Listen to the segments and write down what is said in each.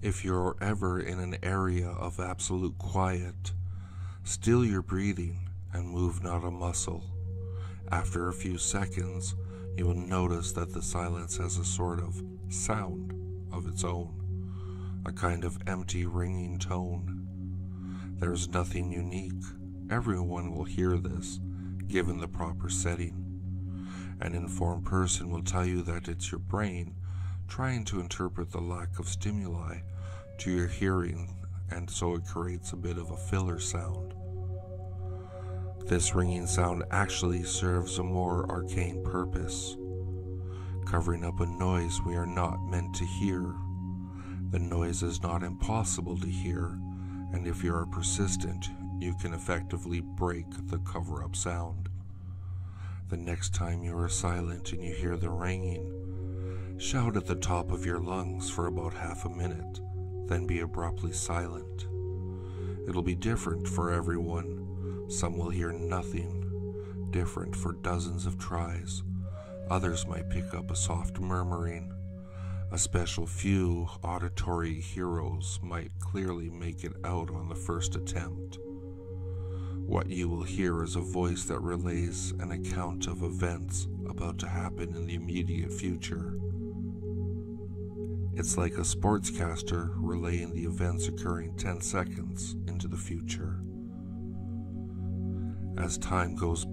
If you're ever in an area of absolute quiet, still your breathing and move not a muscle. After a few seconds, you will notice that the silence has a sort of sound of its own, a kind of empty ringing tone. There is nothing unique. Everyone will hear this, given the proper setting. An informed person will tell you that it's your brain trying to interpret the lack of stimuli to your hearing, and so it creates a bit of a filler sound. This ringing sound actually serves a more arcane purpose, covering up a noise we are not meant to hear. The noise is not impossible to hear, and if you are persistent, you can effectively break the cover-up sound. The next time you are silent and you hear the ringing, shout at the top of your lungs for about half a minute, then be abruptly silent. It'll be different for everyone. Some will hear nothing, different for dozens of tries. Others might pick up a soft murmuring. A special few auditory heroes might clearly make it out on the first attempt. What you will hear is a voice that relays an account of events about to happen in the immediate future. It's like a sportscaster relaying the events occurring 10 seconds into the future. As time goes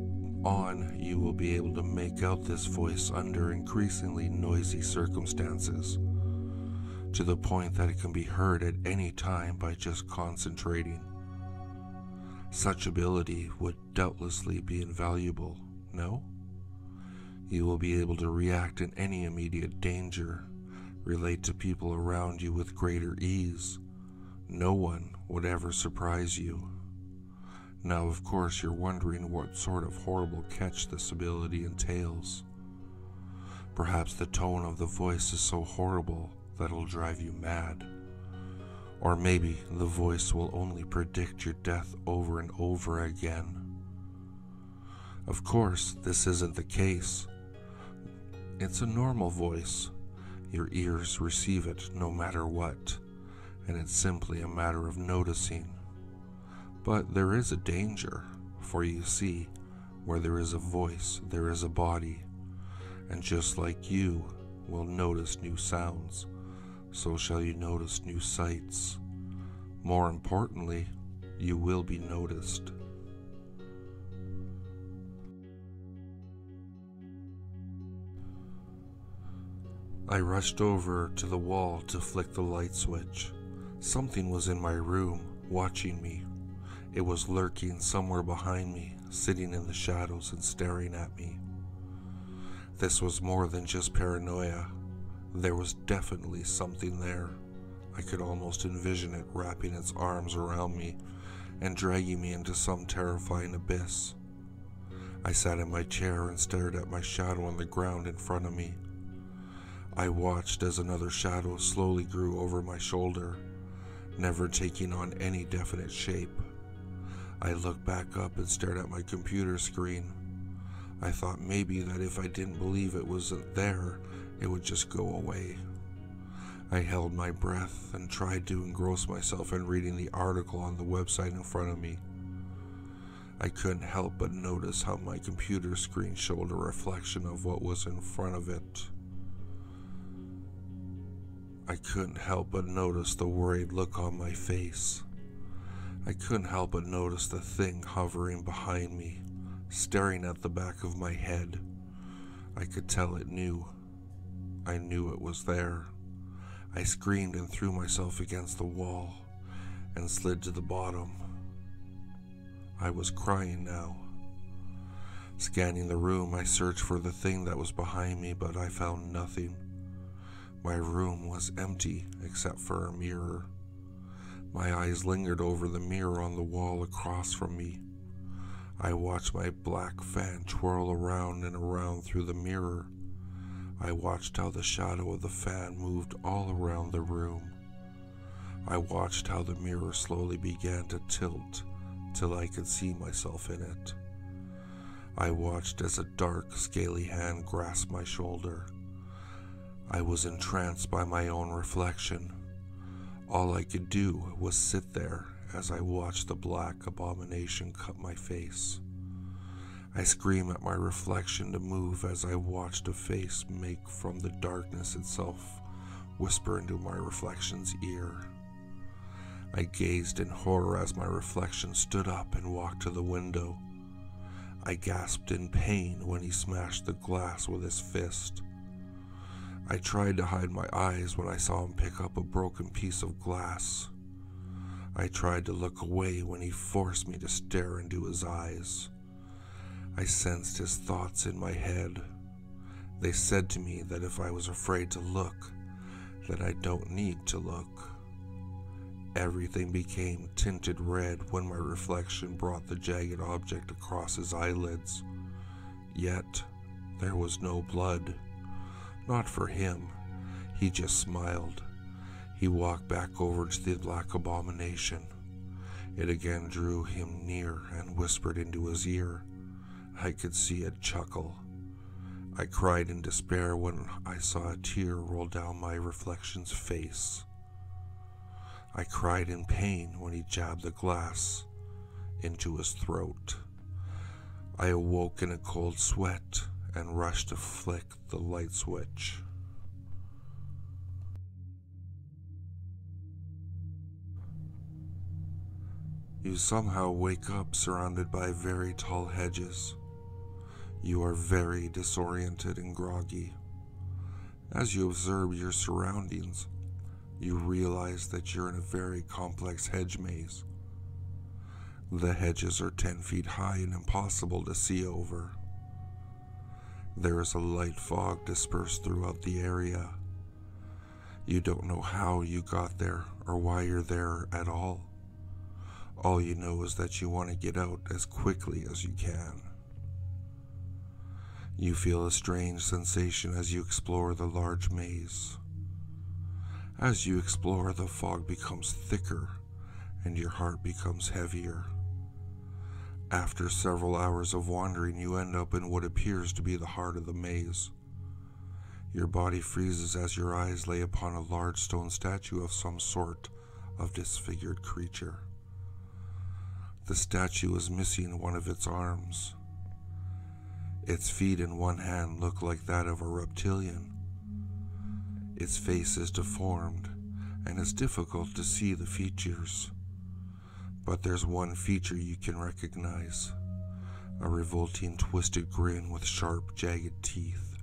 on, you will be able to make out this voice under increasingly noisy circumstances, to the point that it can be heard at any time by just concentrating. Such ability would doubtlessly be invaluable, no? You will be able to react in any immediate danger, relate to people around you with greater ease. No one would ever surprise you. Now, of course, you're wondering what sort of horrible catch this ability entails. Perhaps the tone of the voice is so horrible that it'll drive you mad. Or maybe the voice will only predict your death over and over again. Of course, this isn't the case. It's a normal voice. Your ears receive it no matter what, and it's simply a matter of noticing. But there is a danger, for you see, where there is a voice, there is a body, and just like you will notice new sounds, so shall you notice new sights. More importantly, you will be noticed. I rushed over to the wall to flick the light switch. Something was in my room, watching me. It was lurking somewhere behind me, sitting in the shadows and staring at me. This was more than just paranoia. There was definitely something there. I could almost envision it wrapping its arms around me and dragging me into some terrifying abyss. I sat in my chair and stared at my shadow on the ground in front of me. I watched as another shadow slowly grew over my shoulder, never taking on any definite shape. I looked back up and stared at my computer screen. I thought maybe that if I didn't believe it wasn't there, it would just go away. I held my breath and tried to engross myself in reading the article on the website in front of me. I couldn't help but notice how my computer screen showed a reflection of what was in front of it. I couldn't help but notice the worried look on my face. I couldn't help but notice the thing hovering behind me, staring at the back of my head. I could tell it knew. I knew it was there. I screamed and threw myself against the wall and slid to the bottom. I was crying now. Scanning the room, I searched for the thing that was behind me, but I found nothing. My room was empty except for a mirror. My eyes lingered over the mirror on the wall across from me. I watched my black fan twirl around and around through the mirror. I watched how the shadow of the fan moved all around the room. I watched how the mirror slowly began to tilt till I could see myself in it. I watched as a dark, scaly hand grasped my shoulder. I was entranced by my own reflection. All I could do was sit there as I watched the black abomination cut my face. I scream at my reflection to move as I watched a face make from the darkness itself whisper into my reflection's ear. I gazed in horror as my reflection stood up and walked to the window. I gasped in pain when he smashed the glass with his fist. I tried to hide my eyes when I saw him pick up a broken piece of glass. I tried to look away when he forced me to stare into his eyes. I sensed his thoughts in my head. They said to me that if I was afraid to look, that I don't need to look. Everything became tinted red when my reflection brought the jagged object across his eyelids. Yet, there was no blood. Not for him. He just smiled. He walked back over to the black abomination. It again drew him near and whispered into his ear. I could see it chuckle. I cried in despair when I saw a tear roll down my reflection's face. I cried in pain when he jabbed the glass into his throat. I awoke in a cold sweat and rushed to flick the light switch. You somehow wake up surrounded by very tall hedges. You are very disoriented and groggy. As you observe your surroundings, you realize that you're in a very complex hedge maze. The hedges are 10 feet high and impossible to see over. There is a light fog dispersed throughout the area. You don't know how you got there or why you're there at all. All you know is that you want to get out as quickly as you can. You feel a strange sensation as you explore the large maze. As you explore, the fog becomes thicker and your heart becomes heavier. After several hours of wandering, you end up in what appears to be the heart of the maze. Your body freezes as your eyes lay upon a large stone statue of some sort of disfigured creature. The statue is missing one of its arms. Its feet in one hand look like that of a reptilian. Its face is deformed, and it's difficult to see the features. But there's one feature you can recognize, a revolting twisted grin with sharp, jagged teeth.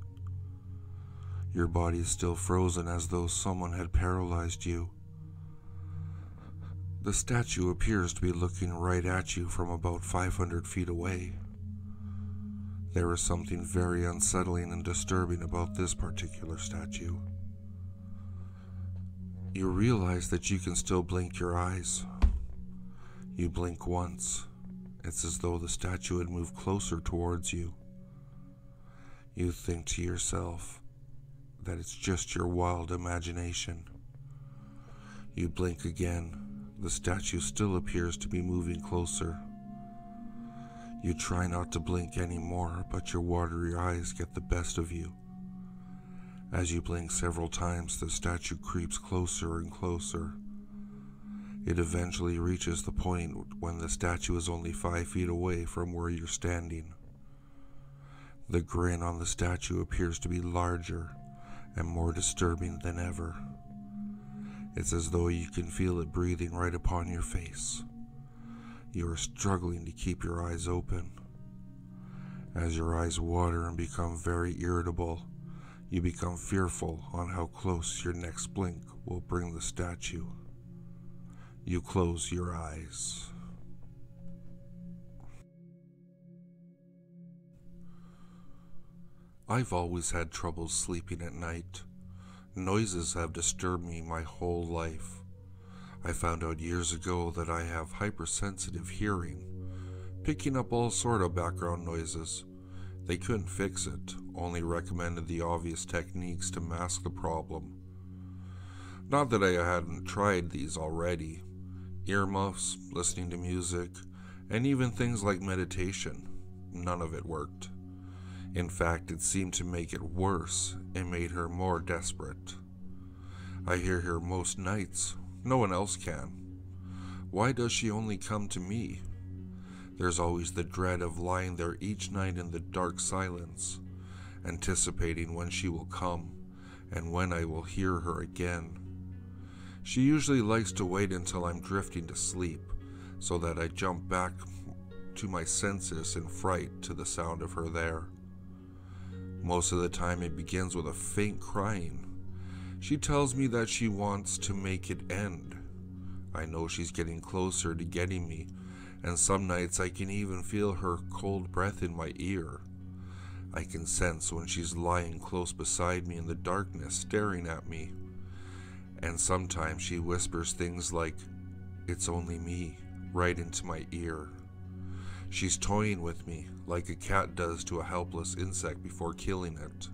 Your body is still frozen as though someone had paralyzed you. The statue appears to be looking right at you from about 500 feet away. There is something very unsettling and disturbing about this particular statue. You realize that you can still blink your eyes. You blink once. It's as though the statue had moved closer towards you. You think to yourself that it's just your wild imagination. You blink again. The statue still appears to be moving closer. You try not to blink anymore, but your watery eyes get the best of you. As you blink several times, the statue creeps closer and closer. It eventually reaches the point when the statue is only 5 feet away from where you're standing. The grin on the statue appears to be larger and more disturbing than ever. It's as though you can feel it breathing right upon your face. You are struggling to keep your eyes open. As your eyes water and become very irritable, you become fearful on how close your next blink will bring the statue. You close your eyes. I've always had trouble sleeping at night. Noises have disturbed me my whole life. I found out years ago that I have hypersensitive hearing, picking up all sort of background noises. They couldn't fix it, only recommended the obvious techniques to mask the problem. Not that I hadn't tried these already. Earmuffs, listening to music, and even things like meditation. None of it worked. In fact, it seemed to make it worse and made her more desperate. I hear her most nights, No one else can. Why does she only come to me? There's always the dread of lying there each night in the dark silence, anticipating when she will come and when I will hear her again. She usually likes to wait until I'm drifting to sleep, so that I jump back to my senses in fright to the sound of her there. Most of the time it begins with a faint crying. She tells me that she wants to make it end. I know she's getting closer to getting me, and some nights I can even feel her cold breath in my ear. I can sense when she's lying close beside me in the darkness, staring at me. And sometimes she whispers things like, "It's only me," right into my ear. She's toying with me, like a cat does to a helpless insect before killing it.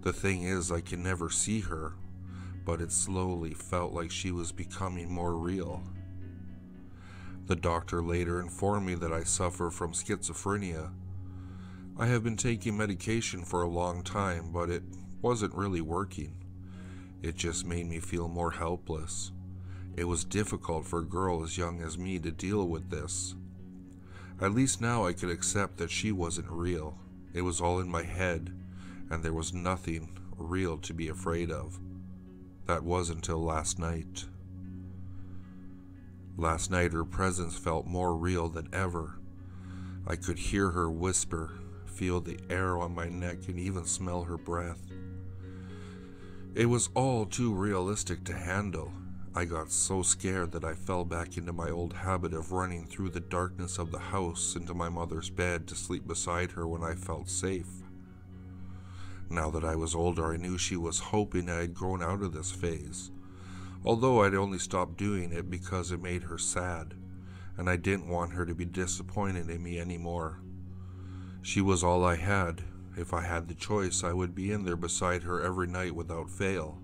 The thing is, I can never see her, but it slowly felt like she was becoming more real. The doctor later informed me that I suffer from schizophrenia. I have been taking medication for a long time, but it wasn't really working. It just made me feel more helpless. It was difficult for a girl as young as me to deal with this. At least now I could accept that she wasn't real. It was all in my head, and there was nothing real to be afraid of. That was until last night. Last night her presence felt more real than ever. I could hear her whisper, feel the air on my neck, and even smell her breath. It was all too realistic to handle. I got so scared that I fell back into my old habit of running through the darkness of the house into my mother's bed to sleep beside her when I felt safe. Now that I was older, I knew she was hoping I had grown out of this phase, although I'd only stopped doing it because it made her sad, and I didn't want her to be disappointed in me anymore. She was all I had. If I had the choice, I would be in there beside her every night without fail.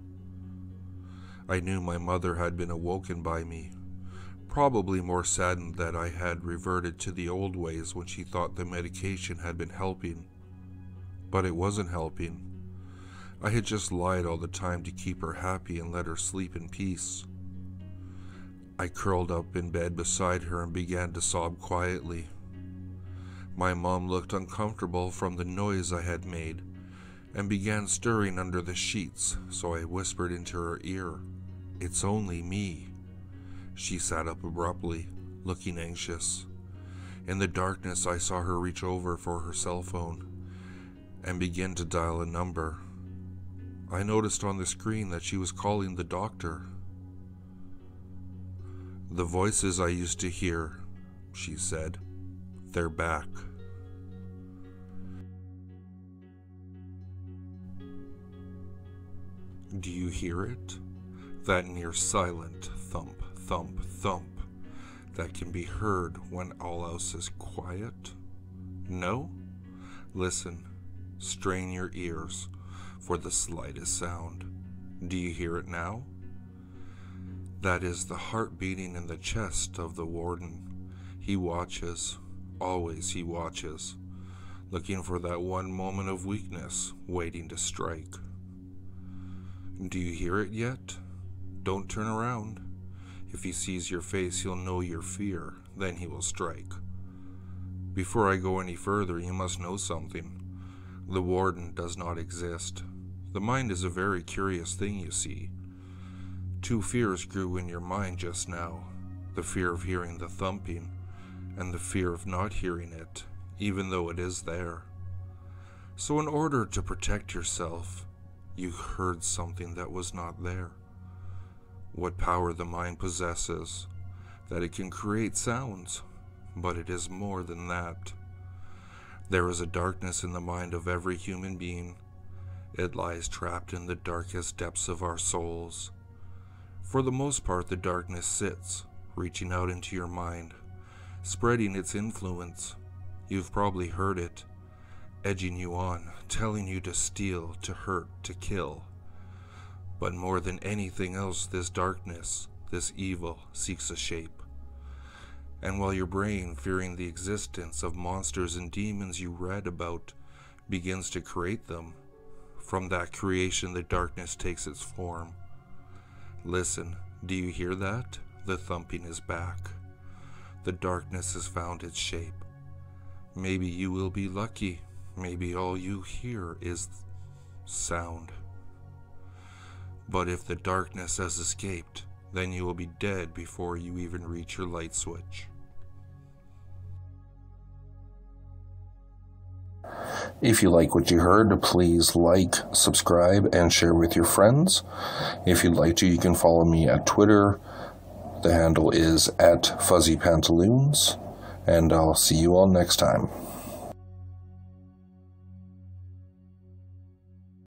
I knew my mother had been awoken by me, probably more saddened that I had reverted to the old ways when she thought the medication had been helping. But it wasn't helping. I had just lied all the time to keep her happy and let her sleep in peace. I curled up in bed beside her and began to sob quietly. My mom looked uncomfortable from the noise I had made and began stirring under the sheets, so I whispered into her ear, "It's only me." She sat up abruptly, looking anxious. In the darkness, I saw her reach over for her cell phone and begin to dial a number. I noticed on the screen that she was calling the doctor. "The voices I used to hear," she said, "they're back." Do you hear it? That near silent thump, thump, thump that can be heard when all else is quiet? No? Listen, strain your ears for the slightest sound. Do you hear it now? That is the heart beating in the chest of the warden. He watches, always he watches, looking for that one moment of weakness, waiting to strike. Do you hear it yet? Don't turn around. If he sees your face, he'll know your fear, then he will strike. Before I go any further, you must know something. The warden does not exist. The mind is a very curious thing, you see. Two fears grew in your mind just now, the fear of hearing the thumping, and the fear of not hearing it, even though it is there. So in order to protect yourself, you heard something that was not there. What power the mind possesses, that it can create sounds, but it is more than that. There is a darkness in the mind of every human being. It lies trapped in the darkest depths of our souls. For the most part, the darkness sits, reaching out into your mind, spreading its influence. You've probably heard it, edging you on, telling you to steal, to hurt, to kill. But more than anything else, this darkness, this evil, seeks a shape. And while your brain, fearing the existence of monsters and demons you read about, begins to create them, from that creation the darkness takes its form. Listen, Do you hear that? The thumping is back. The darkness has found its shape. Maybe you will be lucky. Maybe all you hear is sound. But if the darkness has escaped, then you will be dead before you even reach your light switch. If you like what you heard, please like, subscribe, and share with your friends. If you'd like to, you can follow me at Twitter. The handle is @FuzzyPantaloons, and I'll see you all next time.